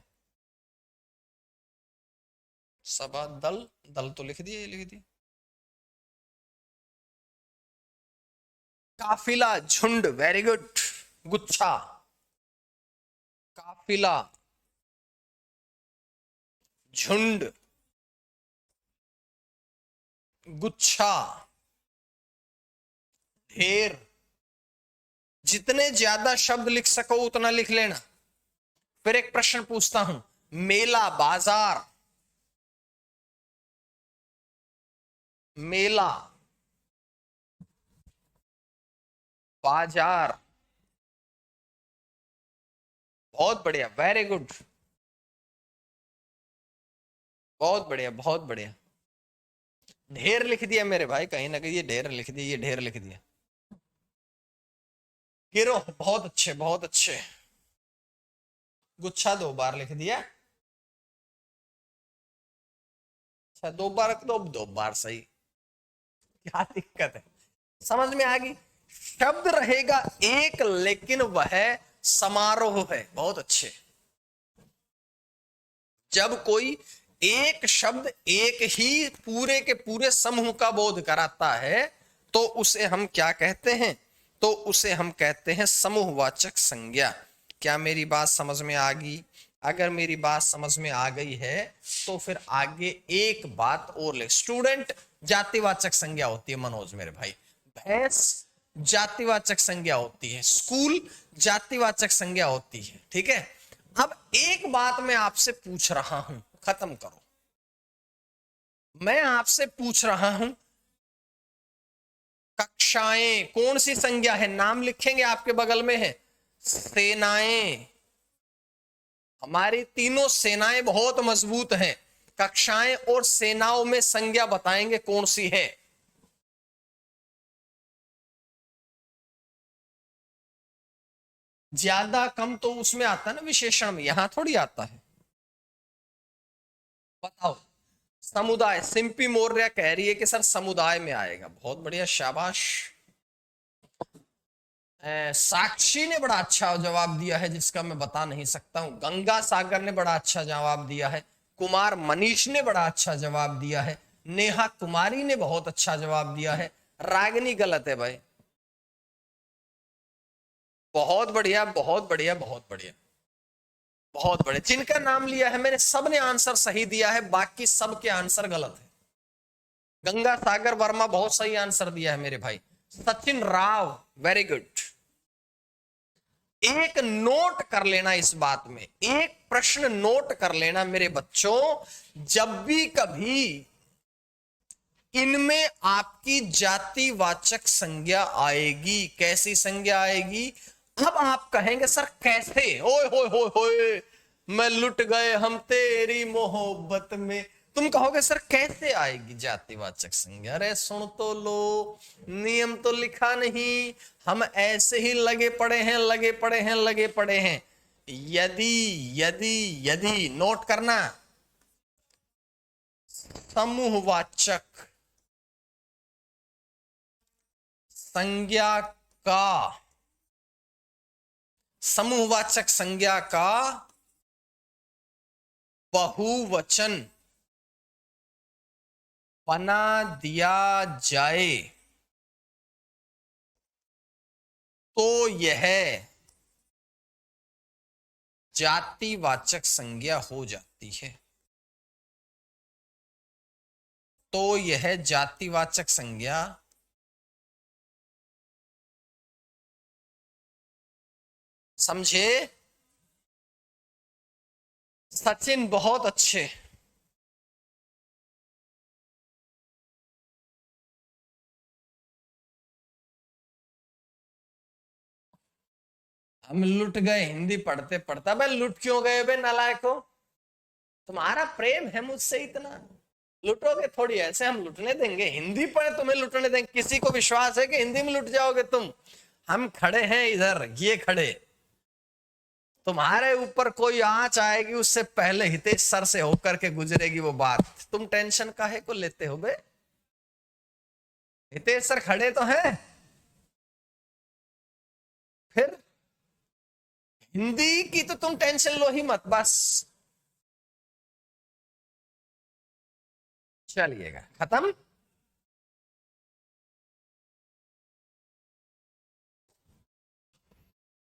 सभा, दल, दल तो लिख दिया, ये लिख दिया। काफिला, झुंड, वेरी गुड। गुच्छा, काफिला, झुंड, गुच्छा, ढेर। जितने ज्यादा शब्द लिख सको उतना लिख लेना। फिर एक प्रश्न पूछता हूं, मेला, बाजार, मेला, बाजार। बहुत बढ़िया, वेरी गुड, बहुत बढ़िया, बहुत बढ़िया। ढेर लिख दिया मेरे भाई, कहीं ना कहीं ये ढेर लिख दिया, ये ढेर लिख दिया। गिरोह, बहुत अच्छे, बहुत अच्छे। गुच्छा 2 बार लिख दिया। अच्छा, 2 बार, 2 बार सही। क्या दिक्कत है? समझ में आ गई? शब्द रहेगा एक, लेकिन वह समारोह है। बहुत अच्छे। जब कोई एक शब्द एक ही पूरे के पूरे समूह का बोध कराता है तो उसे हम क्या कहते हैं? तो उसे हम कहते हैं समूहवाचक संज्ञा। क्या मेरी बात समझ में आ गई? अगर मेरी बात समझ में आ गई है तो फिर आगे एक बात और ले। स्टूडेंट जातिवाचक संज्ञा होती है मनोज मेरे भाई। भैंस जातिवाचक संज्ञा होती है। स्कूल जातिवाचक संज्ञा होती है। ठीक है। अब एक बात मैं आपसे पूछ रहा हूं, खत्म करो। मैं आपसे पूछ रहा हूं, कक्षाएं कौन सी संज्ञा है? नाम लिखेंगे, आपके बगल में है। सेनाएं, हमारी तीनों सेनाएं बहुत मजबूत हैं। कक्षाएं और सेनाओं में संज्ञा बताएंगे कौन सी है? ज्यादा कम तो उसमें आता है ना, विशेषण में, यहां थोड़ी आता है। बताओ। समुदाय, सिंपी मौर्य कह रही है कि सर समुदाय में आएगा। बहुत बढ़िया, शाबाश। साक्षी ने बड़ा अच्छा जवाब दिया है जिसका मैं बता नहीं सकता हूं। गंगा सागर ने बड़ा अच्छा जवाब दिया है। कुमार मनीष ने बड़ा अच्छा जवाब दिया है। नेहा कुमारी ने बहुत अच्छा जवाब दिया है। रागिनी गलत है भाई। बहुत बढ़िया, बहुत बढ़िया, बहुत बढ़िया, बहुत बढ़िया। जिनका नाम लिया है मैंने, सबने आंसर सही दिया है, बाकी सबके आंसर गलत है। गंगा सागर वर्मा बहुत सही आंसर दिया है मेरे भाई। Sachin Rao, very good. एक नोट कर लेना इस बात में, एक प्रश्न नोट कर लेना मेरे बच्चों। जब भी कभी इनमें आपकी जातिवाचक संज्ञा आएगी, कैसी संज्ञा आएगी? अब आप कहेंगे सर कैसे? ओए होए होए होए, मैं लुट गए हम तेरी मोहब्बत में। तुम कहोगे सर कैसे आएगी जातिवाचक संज्ञा? अरे सुन तो लो, नियम तो लिखा नहीं, हम ऐसे ही लगे पड़े हैं, लगे पड़े हैं, लगे पड़े हैं। यदि यदि यदि नोट करना, समूहवाचक संज्ञा का, समूहवाचक संज्ञा का बहुवचन बना दिया जाए तो यह जातिवाचक संज्ञा हो जाती है। तो यह जातिवाचक संज्ञा समझे? सचिन बहुत अच्छे। हम लुट गए हिंदी पढ़ते पढ़ता। बे लुट क्यों गए बे नालायको? तुम्हारा प्रेम है मुझसे इतना, लुटोगे थोड़ी, ऐसे हम लुटने देंगे? हिंदी पढ़े तुम्हें लुटने देंगे? किसी को विश्वास है कि हिंदी में लुट जाओगे तुम? हम खड़े हैं इधर, ये खड़े, तुम्हारे ऊपर कोई आंच आएगी उससे पहले हितेश सर से होकर के गुजरेगी वो बात। तुम टेंशन काहे को लेते हो बे? हितेश सर खड़े तो हैं। फिर हिंदी की तो तुम टेंशन लो ही मत बस। चलिएगा, खत्म।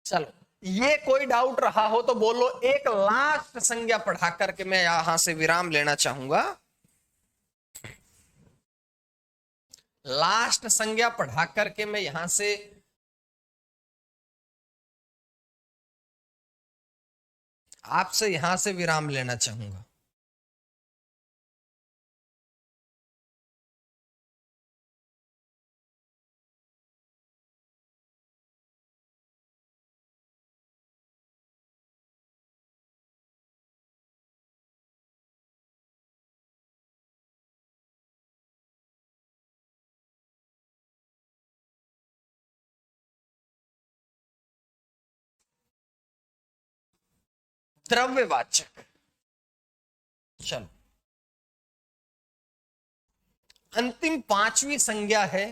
चलो, ये कोई डाउट रहा हो तो बोलो। एक लास्ट संज्ञा पढ़ा करके मैं यहां से विराम लेना चाहूंगा। लास्ट संज्ञा पढ़ा करके मैं यहां से आपसे यहां से विराम लेना चाहूंगा। द्रव्यवाचक। चलो, अंतिम पांचवी संज्ञा है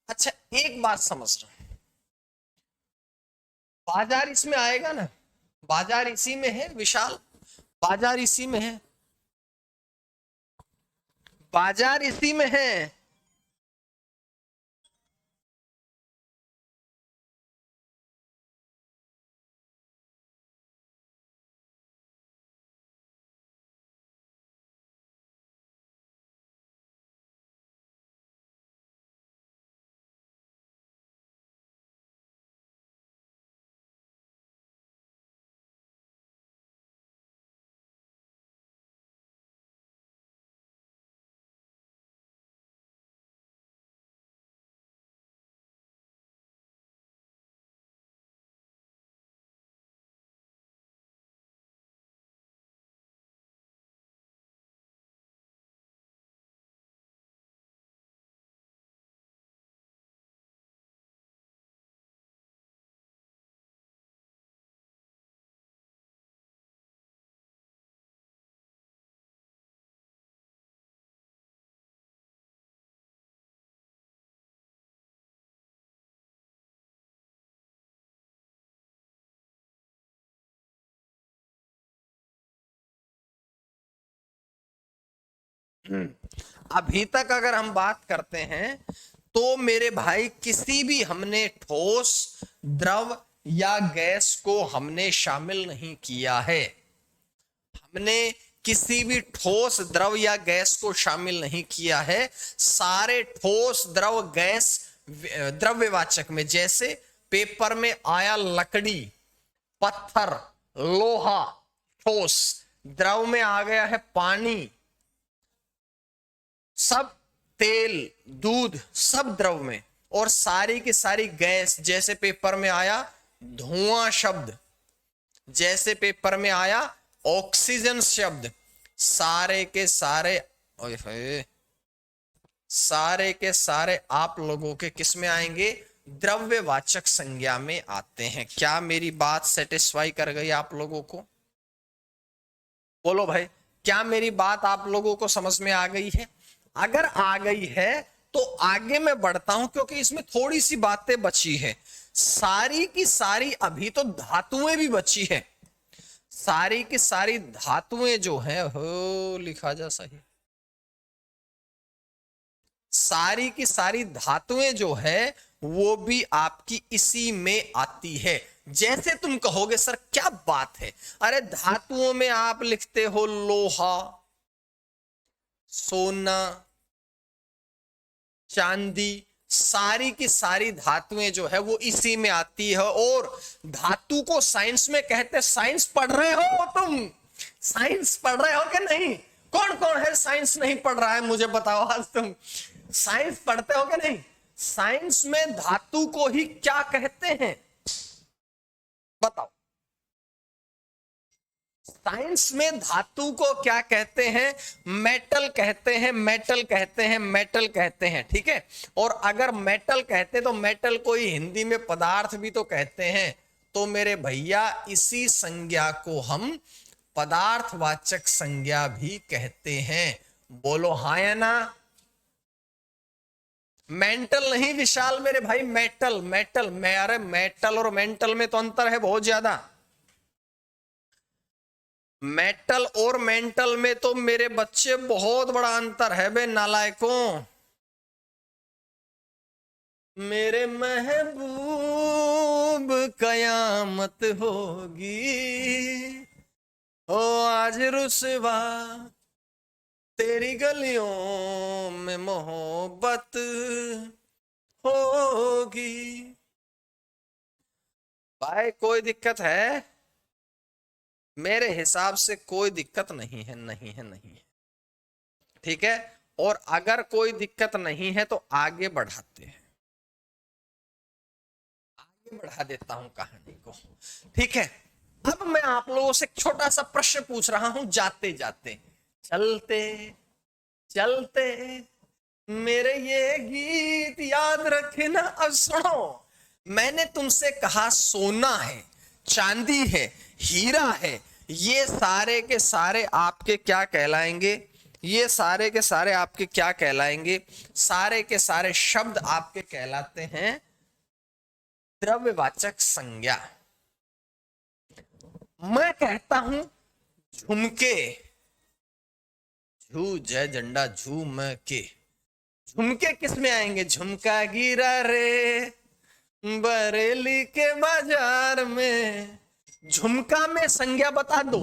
अच्छा, एक बात समझना, बाजार इसमें आएगा ना? बाजार इसी में है विशाल, बाजार इसी में है, बाजार इसी में है। अभी तक अगर हम बात करते हैं तो मेरे भाई, किसी भी हमने ठोस, द्रव या गैस को हमने शामिल नहीं किया है। हमने किसी भी ठोस, द्रव या गैस को शामिल नहीं किया है। सारे ठोस, द्रव, गैस द्रव्यवाचक में, जैसे पेपर में आया लकड़ी, पत्थर, लोहा, ठोस। द्रव में आ गया है पानी, सब तेल, दूध, सब द्रव में। और सारी की सारी गैस, जैसे पेपर में आया धुआं शब्द, जैसे पेपर में आया ऑक्सीजन शब्द, सारे के सारे, सारे के सारे आप लोगों के किस में आएंगे? द्रव्यवाचक संज्ञा में आते हैं। क्या मेरी बात सेटिस्फाई कर गई आप लोगों को? बोलो भाई, क्या मेरी बात आप लोगों को समझ में आ गई है? अगर आ गई है तो आगे मैं बढ़ता हूं, क्योंकि इसमें थोड़ी सी बातें बची है। सारी की सारी अभी तो धातुएं भी बची है। सारी की सारी धातुएं जो है, हो लिखा जा सही, सारी की सारी धातुएं जो है वो भी आपकी इसी में आती है। जैसे तुम कहोगे सर क्या बात है, अरे धातुओं में आप लिखते हो लोहा, सोना, चांदी, सारी की सारी धातुएं जो है वो इसी में आती है। और धातु को साइंस में कहते, साइंस पढ़ रहे हो तुम, साइंस पढ़ रहे हो कि नहीं? कौन कौन है साइंस नहीं पढ़ रहा है, मुझे बताओ आज तुम साइंस पढ़ते हो कि नहीं? साइंस में धातु को ही क्या कहते हैं बताओ? साइंस में धातु को क्या कहते हैं? मेटल कहते हैं, मेटल कहते हैं, मेटल कहते हैं, ठीक है। और अगर मेटल कहते तो मेटल को ही हिंदी में पदार्थ भी तो कहते हैं। तो मेरे भैया इसी संज्ञा को हम पदार्थवाचक संज्ञा भी कहते हैं। बोलो हाँ या ना? मेंटल नहीं विशाल मेरे भाई, मेटल, मेटल। अरे मेटल और मेंटल में तो अंतर है बहुत ज्यादा। मेटल और मेंटल में तो मेरे बच्चे बहुत बड़ा अंतर है बे नालायकों। मेरे महबूब कयामत होगी, ओ आज रुसवा तेरी गलियों में मोहब्बत होगी। भाई कोई दिक्कत है? मेरे हिसाब से कोई दिक्कत नहीं है, नहीं है, नहीं है, ठीक है। और अगर कोई दिक्कत नहीं है तो आगे बढ़ाते हैं, आगे बढ़ा देता हूं कहानी को, ठीक है। अब मैं आप लोगों से छोटा सा प्रश्न पूछ रहा हूं, जाते जाते, चलते चलते मेरे ये गीत याद रखना। अब सुनो, मैंने तुमसे कहा सोना है, चांदी है, हीरा है, ये सारे के सारे आपके क्या कहलाएंगे? ये सारे के सारे आपके क्या कहलाएंगे? सारे के सारे शब्द आपके कहलाते हैं द्रव्यवाचक संज्ञा। मैं कहता हूं झुमके, झू जय झंडा झूम के, झुमके किस में आएंगे? झुमका गिरा रे बरेली के बाजार में। झुमका में संज्ञा बता दो।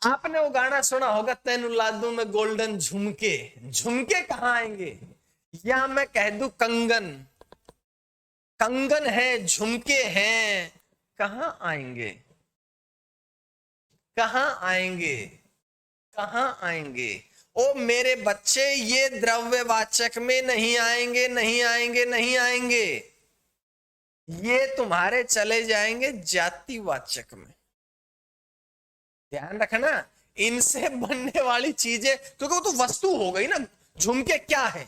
आपने वो गाना सुना होगा, तेनु लादू में गोल्डन झुमके। झुमके कहां आएंगे? या मैं कह दूं कंगन, कंगन है, झुमके हैं, कहां आएंगे? कहां आएंगे? कहां आएंगे? ओ मेरे बच्चे, ये द्रव्यवाचक में नहीं आएंगे, नहीं आएंगे, नहीं आएंगे। ये तुम्हारे चले जाएंगे जातिवाचक में। ध्यान रखना, इनसे बनने वाली चीजें, क्योंकि वो तो वस्तु हो गई ना। झुमके क्या है?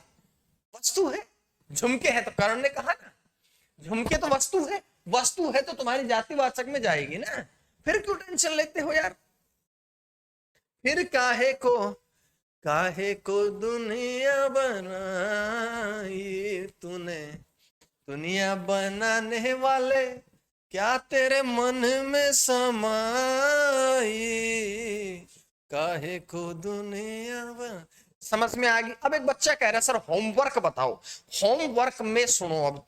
वस्तु है। झुमके है तो करण ने कहा ना, झुमके तो वस्तु है, वस्तु है तो तुम्हारी जातिवाचक में जाएगी ना। फिर क्यों टेंशन लेते हो यार? फिर काहे को दुनिया बनाई तूने, दुनिया बनाने वाले क्या तेरे मन में समाई, काहे को दुनिया बना। समझ में आ गई? अब एक बच्चा कह रहा है सर होमवर्क बताओ। होमवर्क में सुनो, अब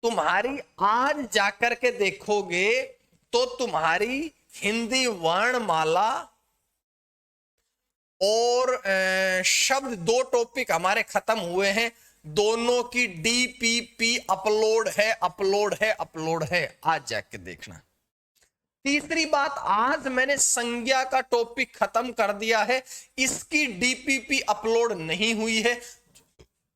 तुम्हारी आज जाकर के देखोगे तो तुम्हारी हिंदी वर्णमाला और शब्द, दो टॉपिक हमारे खत्म हुए हैं, दोनों की डीपीपी अपलोड है, अपलोड है, अपलोड है। आज जाके देखना। तीसरी बात, आज मैंने संज्ञा का टॉपिक खत्म कर दिया है, इसकी डीपीपी अपलोड नहीं हुई है,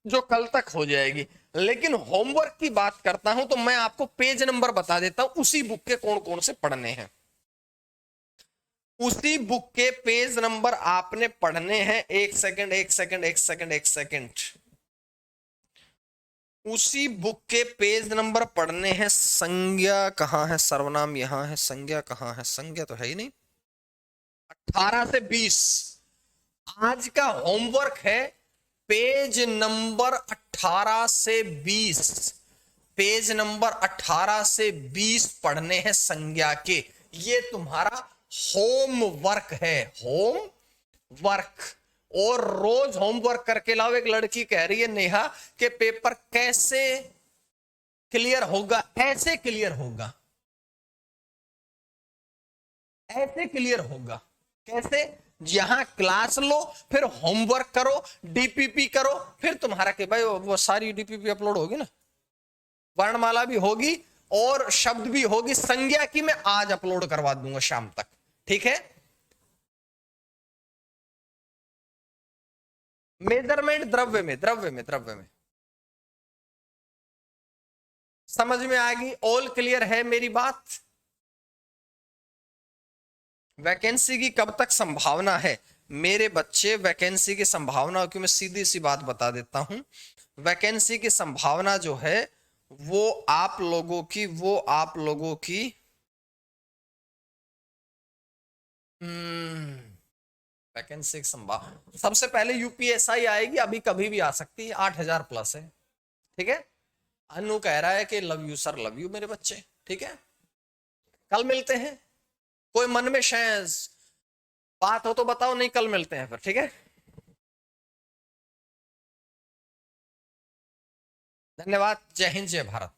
जो कल तक हो जाएगी। लेकिन होमवर्क की बात करता हूं तो मैं आपको पेज नंबर बता देता हूं, उसी बुक के कौन कौन से पढ़ने हैं। उसी बुक के पेज नंबर आपने पढ़ने हैं। एक सेकंड, एक सेकंड, एक सेकंड, एक सेकंड। उसी बुक के पेज नंबर पढ़ने हैं। संज्ञा कहां है? सर्वनाम यहां है। संज्ञा कहां है? संज्ञा तो है ही नहीं। 18 से 20 आज का होमवर्क है। पेज नंबर 18 से 20, पेज नंबर 18 से 20 पढ़ने हैं संज्ञा के। ये तुम्हारा होमवर्क है, होमवर्क। और रोज होमवर्क करके लाओ। एक लड़की कह रही है नेहा कि पेपर कैसे क्लियर होगा? ऐसे क्लियर होगा, ऐसे क्लियर होगा। कैसे? यहां क्लास लो, फिर होमवर्क करो, डीपीपी करो, फिर तुम्हारा कि भाई वो सारी डीपीपी अपलोड होगी ना, वर्णमाला भी होगी और शब्द भी होगी, संज्ञा की मैं आज अपलोड करवा दूंगा शाम तक, ठीक है। मेजरमेंट द्रव्य में समझ में आ गई? ऑल क्लियर है मेरी बात? वैकेंसी की कब तक संभावना है मेरे बच्चे? वैकेंसी की संभावना की मैं सीधी सी बात बता देता हूं। वैकेंसी की संभावना जो है वो आप लोगों की वैकेंसी की संभावना सबसे पहले यूपीएसआई आएगी, अभी कभी भी आ सकती है, 8,000 प्लस है, ठीक है। अनु कह रहा है कि love you sir, love you मेरे बच्चे, ठीक है। कल मिलते हैं, कोई मन में बात हो तो बताओ, नहीं कल मिलते हैं फिर, ठीक है। धन्यवाद, जय हिंद जय भारत।